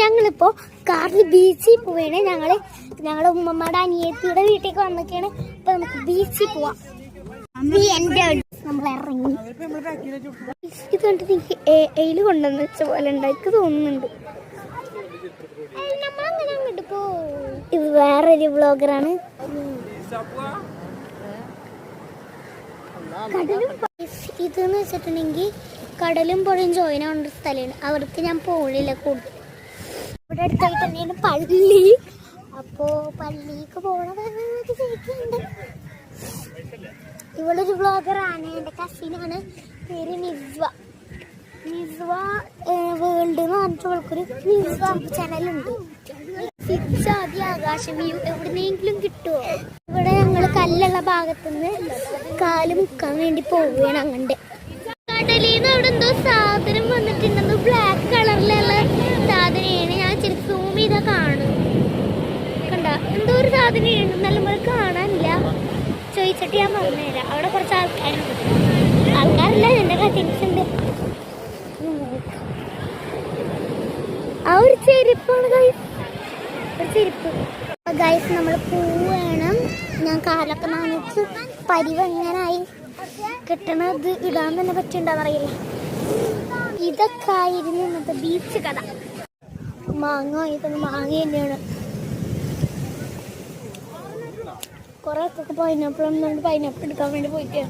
ഞങ്ങളിപ്പോ കാറിൽ ബീച്ചിൽ പോവേണ്. ഞങ്ങളുടെ ഉമ്മമ്മയുടെ അനിയത്തിയുടെ വീട്ടിലേക്ക് വന്നിട്ടാണ്. ഇപ്പൊ നമുക്ക് ബീച്ചിൽ പോവാം. നമ്മൾ ഇറങ്ങി. ഇത് കണ്ടിട്ട് എനിക്ക് എയില് കൊണ്ടുവന്ന് വെച്ച പോലെ ഉണ്ടാക്കി തോന്നുന്നുണ്ട്. നമ്മളങ്ങനെ അങ്ങോട്ട് പോ. ഇത് വേറൊരു വ്ളോഗറാണ്. ഇതെന്ന് വെച്ചിട്ടുണ്ടെങ്കിൽ കടലും പുഴയും ജോയിൻ ആവുന്ന സ്ഥലമാണ്. അവിടേക്ക് ഞാൻ പോണില്ല കൂടുതൽ. ഇവിടെ അടുത്തായിട്ട് തന്നെയാണ് പള്ളി. അപ്പോ പള്ളിക്ക് പോണതാണ് ചോദിക്കുന്നുണ്ട്. ഇവളൊരു വ്ളോഗറാണ്. എൻ്റെ കസിനാണ്. പേര് നിസ്വ വേൾഡ് എന്ന് പറഞ്ഞിട്ട് അവൾക്കൊരു നിസ്വ ചാനലുണ്ട്. ആദ്യ ആകാശം വ്യൂ എവിടുന്നെങ്കിലും കിട്ടുമോ? ഇവിടെ ഞങ്ങൾ കല്ലുള്ള ഭാഗത്തുനിന്ന് കാല് മുക്കാൻ വേണ്ടി പോവുകയാണ്. അങ്ങണ്ട് കടലിൽ നിന്ന് അവിടെ എന്തോ സാധനം വന്നിട്ടുണ്ടെന്ന്. ബ്ലാക്ക് കളറിലുള്ള സാധനമാണ്. ഞാൻ ശരി സൂം ചെയ്താ കാണും. കണ്ട എന്തോ ഒരു സാധനമുണ്ട്. നല്ലപോലെ കാണാനില്ല. ചോദിച്ചിട്ട് ഞാൻ പറഞ്ഞുതരാം. അവിടെ കുറച്ച് ആൾക്കാരില്ല. എൻ്റെ കസിൻസ് ഉണ്ട്. ആ ഒരു ചെരുപ്പാണ് ചെരുപ്പ്. ഗൈസ് നമ്മൾ പോവേണം. ഞാൻ കാലൊക്കെ നനച്ച് പരിവെങ്ങനായി കിട്ടണത് ഇടാൻ തന്നെ പറ്റുന്നുണ്ടെന്നറിയില്ല. ഇതൊക്കെ ആയിരുന്നു ഇന്നത്തെ ബീച്ച് കഥ. മാങ്ങ തന്നെയാണ്. കുറെ ഒക്കെ പൈനാപ്പിൾ എടുക്കാൻ വേണ്ടി പോയിട്ട്